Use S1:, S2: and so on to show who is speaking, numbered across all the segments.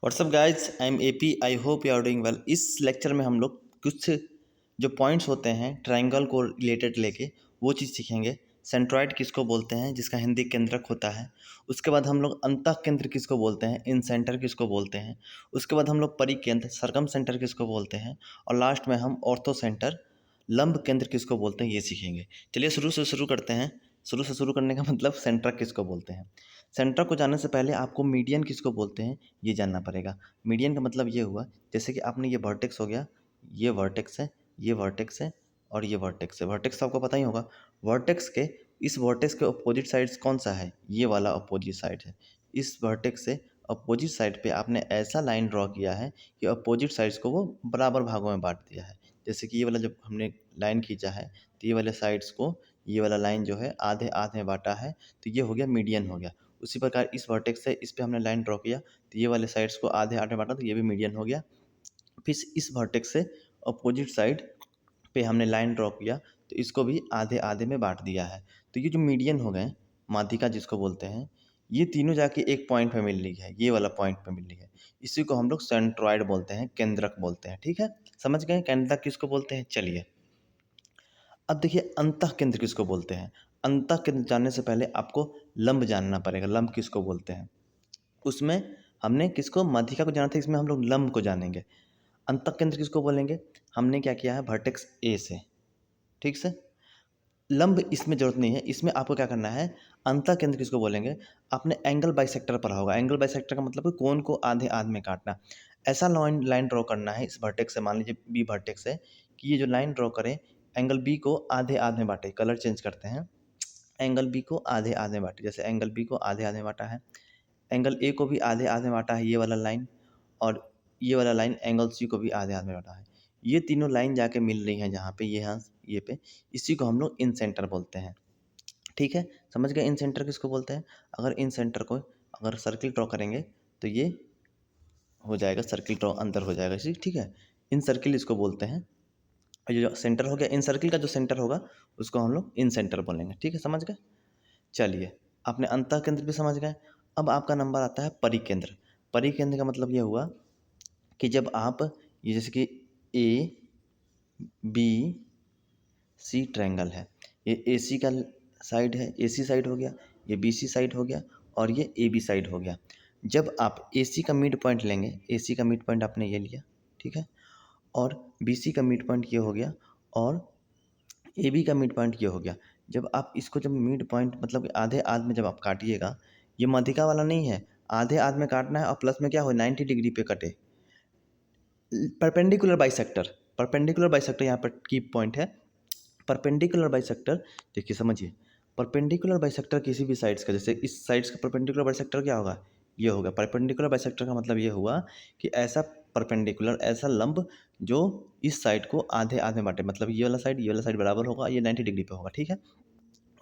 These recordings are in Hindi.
S1: WhatsApp guys, I am AP. I hope you are doing well. इस लेक्चर में हम लोग कुछ जो पॉइंट्स होते हैं ट्रायंगल को रिलेटेड लेके वो चीज़ सीखेंगे। सेंट्रॉइड किसको बोलते हैं, जिसका हिंदी केंद्रक होता है। उसके बाद हम लोग अंतः केंद्र किसको बोलते हैं, इन सेंटर किसको बोलते हैं। उसके बाद हम लोग परिकेंद्र सरकम सेंटर किसको बोलते हैं। और लास्ट में हम ऑर्थो सेंटर लंब केंद्र किसको बोलते हैं ये सीखेंगे। चलिए शुरू से शुरू करते हैं। शुरू से शुरू करने का मतलब सेंट्रक किसको बोलते हैं। सेंट्रक को जानने से पहले आपको मीडियन किसको बोलते हैं ये जानना पड़ेगा। मीडियन का मतलब ये हुआ, जैसे कि आपने ये वर्टेक्स हो गया, ये वर्टेक्स है, ये वर्टेक्स है और ये वर्टेक्स है। वर्टेक्स तो आपको पता ही होगा। वर्टेक्स के इस वर्टेक्स के अपोजिट साइड्स कौन सा है, ये वाला अपोजिट साइड है। इस वर्टेक्स से अपोजिट साइड पे आपने ऐसा लाइन ड्रॉ किया है कि अपोजिट साइड्स को वो बराबर भागों में बांट दिया है। जैसे कि ये वाला जब हमने लाइन खींचा है तो ये वाले साइड्स को ये वाला लाइन जो है आधे आधे में बांटा है, तो ये हो गया मीडियन हो गया। उसी प्रकार इस वर्टेक्स से इस पे हमने लाइन ड्रॉ किया तो ये वाले साइड्स को आधे आधे बांटा, तो ये भी मीडियन हो गया। फिर इस वर्टेक्स से अपोजिट साइड पे हमने लाइन ड्रॉ किया तो इसको भी आधे आधे में बांट दिया है। तो ये जो मीडियन हो गए, माध्यिका जिसको बोलते हैं, ये तीनों जाके एक पॉइंट पे मिल रही है, ये वाला पॉइंट पे मिल रही है। इसी को हम लोग सेंट्रॉइड बोलते हैं, केंद्रक बोलते हैं। ठीक है, समझ गए केंद्रक किसको बोलते हैं। चलिए अब देखिए अंतः केंद्र किसको बोलते हैं। अंतः केंद्र जानने से पहले आपको लंब जानना पड़ेगा। लंब किसको बोलते हैं, उसमें हमने किसको माध्यिका को जाना था, इसमें हम लोग लंब को जानेंगे। अंतः केंद्र किसको बोलेंगे, हमने क्या किया है वर्टेक्स ए से, ठीक से। लंब इसमें जरूरत नहीं है, इसमें आपको क्या करना है, अंतः केंद्र किसको बोलेंगे। आपने एंगल बाइसेक्टर पढ़ा होगा। एंगल बाइसेक्टर का मतलब है कोण को आधे आधे में काटना। ऐसा लाइन लाइन ड्रॉ करना है इस वर्टेक्स से, मान लीजिए बी वर्टेक्स है, कि ये जो लाइन ड्रॉ करें एंगल बी को आधे आधे में बांटे। कलर चेंज करते हैं, एंगल बी को आधे आधे में बांटे। जैसे एंगल बी को आधे आधे में बांटा है, एंगल ए को भी आधे आधे में बांटा है ये वाला लाइन, और ये वाला लाइन एंगल सी को भी आधे आधे में बांटा है। ये तीनों लाइन जाके मिल रही हैं जहाँ पे, ये यहाँ ये पे, इसी को हम लोग इन सेंटर बोलते हैं। ठीक है, समझ गए इन सेंटर किसको बोलते हैं। अगर इन सेंटर को अगर सर्किल ड्रॉ करेंगे तो ये हो जाएगा, सर्किल ड्रॉ अंदर हो जाएगा इसी। ठीक है, इन सर्किल इसको बोलते हैं। और ये जो सेंटर हो गया, इन सर्किल का जो सेंटर होगा उसको हम लोग इन सेंटर बोलेंगे। ठीक है, समझ गए। चलिए आपने अंतः केंद्र भी समझ गए। अब आपका नंबर आता है परिकेंद्र। परिकेंद्र का मतलब ये हुआ कि जब आप ये जैसे कि ए बी सी ट्रायंगल है, ये ए सी का साइड है, ए सी साइड हो गया, ये बी सी साइड हो गया और ये ए बी साइड हो गया। जब आप ए सी का मिड पॉइंट लेंगे, ए सी का मिड पॉइंट आपने ये लिया, ठीक है, और बी सी का मिड पॉइंट ये हो गया और ए बी का मिड पॉइंट ये हो गया। जब आप इसको जब मिड पॉइंट मतलब आधे आध में जब आप काटिएगा, ये माध्यिका वाला नहीं है, आधे आध में काटना है और प्लस में क्या हो 90 डिग्री पे कटे। परपेंडिकुलर बाइसेक्टर, परपेंडिकुलर बाइसेक्टर यहाँ पर की पॉइंट है। परपेंडिकुलर बाइसेक्टर देखिए समझिए, परपेंडिकुलर बाइसेक्टर किसी भी साइड्स का, जैसे इस साइड्स का परपेंडिकुलर बाइसेक्टर क्या होगा, ये होगा। परपेंडिकुलर बाइसेक्टर का मतलब ये हुआ कि ऐसा परपेंडिकुलर, ऐसा लंब जो इस साइड को आधे आधे बांटे, मतलब ये वाला साइड बराबर होगा, ये 90 डिग्री पे होगा। ठीक है,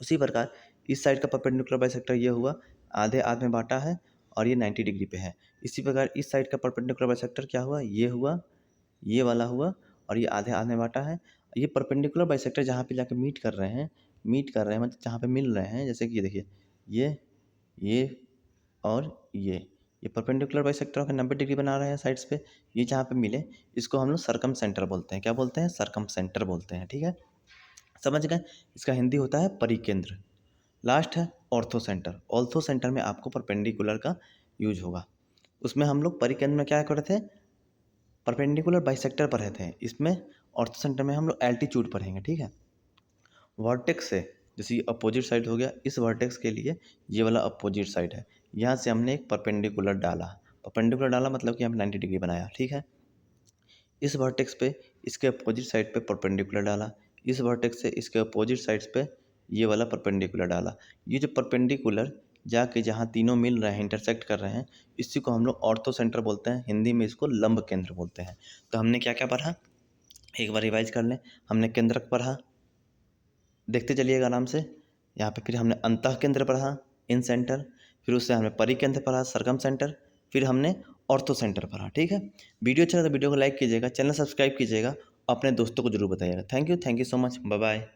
S1: उसी प्रकार इस साइड का परपेंडिकुलर बाइसेक्टर ये हुआ, आधे आध में बांटा है और ये 90 डिग्री पे है। इसी प्रकार इस साइड का परपेंडिकुलर बाइसेक्टर क्या हुआ, ये हुआ, ये वाला हुआ और ये आधे आधे में बांटा है। ये परपेंडिकुलर बाइसेक्टर जहाँ पे जाके मीट कर रहे हैं, मीट कर रहे हैं मतलब जहाँ पे मिल रहे हैं, जैसे कि ये देखिए ये और ये परपेंडिकुलर बाइसेक्टर का 90 डिग्री बना रहे हैं साइड्स पे। ये जहाँ पे मिले इसको हम लोग सरकम सेंटर बोलते हैं। क्या बोलते हैं, सरकम सेंटर बोलते हैं। ठीक है, समझ गए। इसका हिंदी होता है परिकेंद्र। लास्ट है ऑर्थो सेंटर। ऑर्थो सेंटर में आपको परपेंडिकुलर का यूज होगा। उसमें हम लोग परिकेंद्र में क्या कर रहे थे, परपेंडिकुलर बाइसेक्टर पढ़े थे। इसमें ऑर्थो सेंटर में हम लोग एल्टीट्यूड पढ़ेंगे। ठीक है, वर्टेक्स से जैसे ये अपोजिट साइड हो गया, इस वर्टेक्स के लिए ये वाला अपोजिट साइड है, यहाँ से हमने एक परपेंडिकुलर डाला। परपेंडिकुलर डाला मतलब कि हमने 90 डिग्री बनाया। ठीक है, इस वर्टेक्स पे इसके अपोजिट साइड पे परपेंडिकुलर डाला, इस वर्टेक्स से इसके अपोजिट साइड्स पे ये वाला परपेंडिकुलर डाला। ये जो परपेंडिकुलर जाके जहाँ तीनों मिल रहे हैं, इंटरसेक्ट कर रहे हैं, इसी को हम लोग ऑर्थो सेंटर बोलते हैं। हिंदी में इसको लंब केंद्र बोलते हैं। तो हमने क्या क्या पढ़ा, एक बार रिवाइज कर लें। हमने केंद्रक पढ़ा, देखते चलिएगा आराम से। यहाँ पे फिर हमने अंतः केंद्र पढ़ा, इन सेंटर। फिर उससे हमने परिकेंद्र पढ़ा, सरकम सेंटर। फिर हमने ऑर्थो सेंटर पढ़ा। ठीक है, वीडियो अच्छा लगा तो वीडियो को लाइक कीजिएगा, चैनल सब्सक्राइब कीजिएगा, अपने दोस्तों को जरूर बताइएगा। Thank you so much, bye bye.